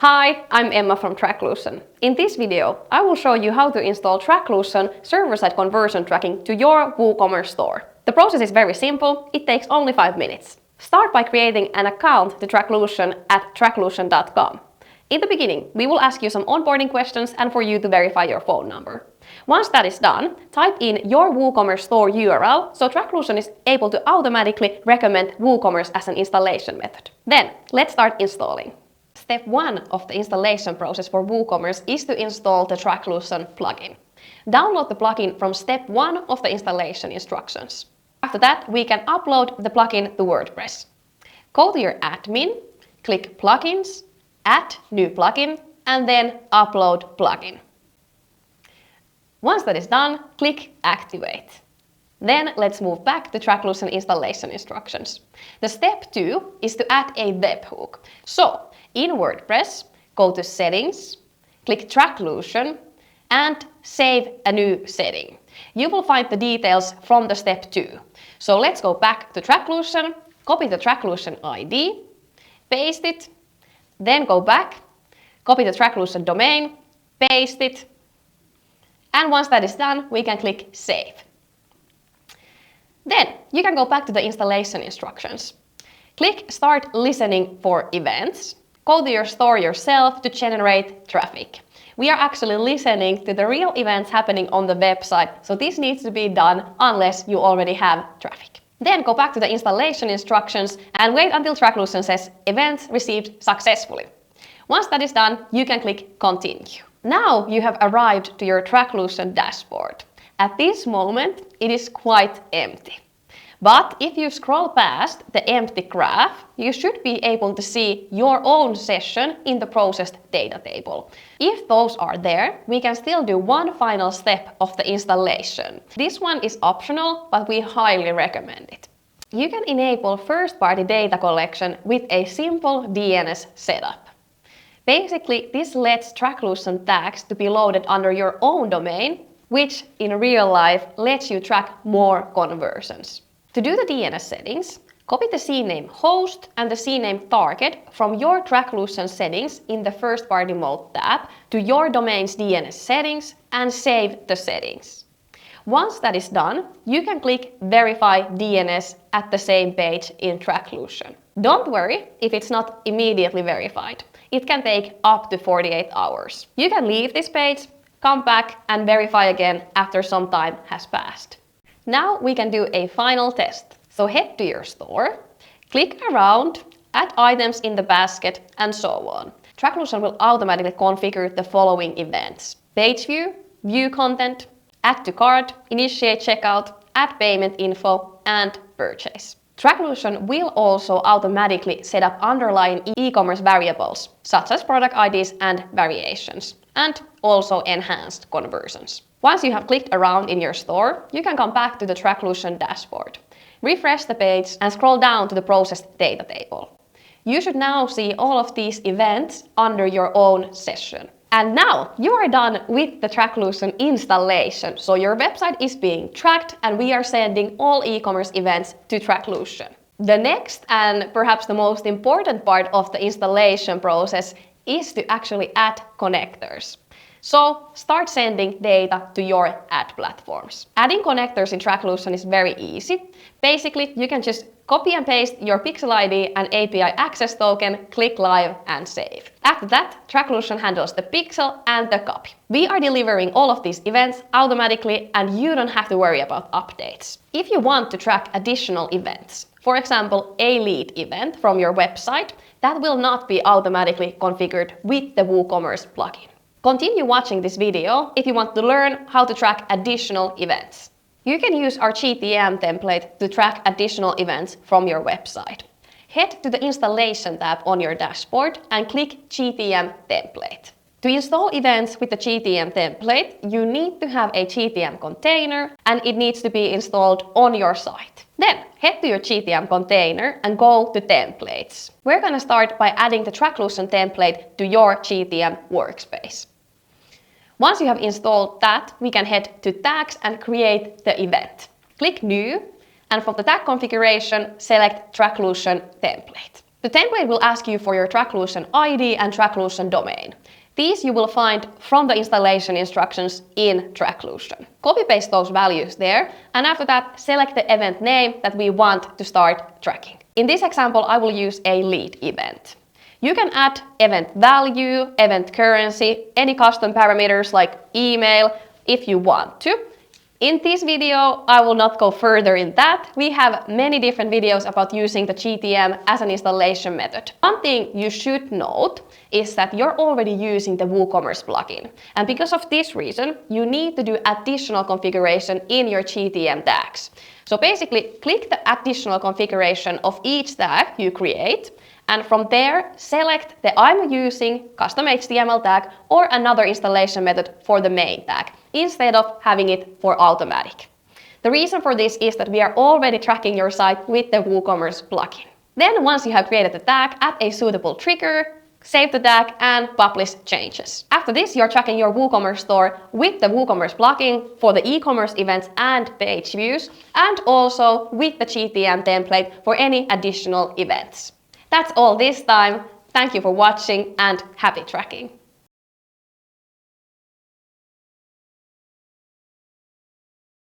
Hi, I'm Emma from Tracklution. In this video, I will show you how to install Tracklution server-side conversion tracking to your WooCommerce store. The process is very simple, it takes only 5 minutes. Start by creating an account to Tracklution at tracklution.com. In the beginning, we will ask you some onboarding questions and for you to verify your phone number. Once that is done, type in your WooCommerce store URL so Tracklution is able to automatically recommend WooCommerce as an installation method. Then, let's start installing. Step 1 of the installation process for WooCommerce is to install the Tracklution plugin. Download the plugin from step 1 of the installation instructions. After that, we can upload the plugin to WordPress. Go to your admin, click Plugins, Add New Plugin, and then Upload Plugin. Once that is done, click Activate. Then let's move back to Tracklution installation instructions. The step 2 is to add a webhook. So, in WordPress, go to Settings, click Tracklution, and save a new setting. You will find the details from the step 2. So let's go back to Tracklution, copy the Tracklution ID, paste it, then go back, copy the Tracklution domain, paste it, and once that is done, we can click Save. Then you can go back to the installation instructions. Click Start Listening for Events. Go to your store yourself to generate traffic. We are actually listening to the real events happening on the website, so this needs to be done unless you already have traffic. Then go back to the installation instructions and wait until Tracklution says Events received successfully. Once that is done, you can click Continue. Now you have arrived to your Tracklution dashboard. At this moment, it is quite empty. But if you scroll past the empty graph, you should be able to see your own session in the processed data table. If those are there, we can still do one final step of the installation. This one is optional, but we highly recommend it. You can enable first-party data collection with a simple DNS setup. Basically, this lets Tracklution tags to be loaded under your own domain, which in real life lets you track more conversions. To do the DNS settings, copy the CNAME host and the CNAME target from your Tracklution settings in the first party mode tab to your domain's DNS settings and save the settings. Once that is done, you can click Verify DNS at the same page in Tracklution. Don't worry if it's not immediately verified. It can take up to 48 hours. You can leave this page, come back and verify again after some time has passed. Now we can do a final test. So head to your store, click around, add items in the basket, and so on. Tracklution will automatically configure the following events: page view, view content, add to cart, initiate checkout, add payment info, and purchase. Tracklution will also automatically set up underlying e-commerce variables, such as product IDs and variations, and also enhanced conversions. Once you have clicked around in your store, you can come back to the Tracklution dashboard. Refresh the page and scroll down to the processed data table. You should now see all of these events under your own session. And now you are done with the Tracklution installation. So your website is being tracked and we are sending all e-commerce events to Tracklution. The next and perhaps the most important part of the installation process is to actually add connectors. So start sending data to your ad platforms. Adding connectors in Tracklution is very easy. Basically, you can just copy and paste your Pixel ID and API access token, click live and save. After that, Tracklution handles the pixel and the copy. We are delivering all of these events automatically and you don't have to worry about updates. If you want to track additional events, for example, a lead event from your website, that will not be automatically configured with the WooCommerce plugin. Continue watching this video if you want to learn how to track additional events. You can use our GTM template to track additional events from your website. Head to the Installation tab on your dashboard and click GTM template. To install events with the GTM template, you need to have a GTM container and it needs to be installed on your site. Then head to your GTM container and go to Templates. We're going to start by adding the Tracklution template to your GTM workspace. Once you have installed that, we can head to Tags and create the event. Click New, and from the tag configuration, select Tracklution template. The template will ask you for your Tracklution ID and Tracklution domain. These you will find from the installation instructions in Tracklution. Copy-paste those values there, and after that, select the event name that we want to start tracking. In this example, I will use a lead event. You can add event value, event currency, any custom parameters like email if you want to. In this video, I will not go further in that. We have many different videos about using the GTM as an installation method. One thing you should note is that you're already using the WooCommerce plugin. And because of this reason, you need to do additional configuration in your GTM tags. So basically, click the additional configuration of each tag you create. And from there, select the I'm using custom HTML tag or another installation method for the main tag, instead of having it for automatic. The reason for this is that we are already tracking your site with the WooCommerce plugin. Then once you have created the tag, add a suitable trigger, save the tag and publish changes. After this, you're tracking your WooCommerce store with the WooCommerce plugin for the e-commerce events and page views, and also with the GTM template for any additional events. That's all this time. Thank you for watching and happy tracking!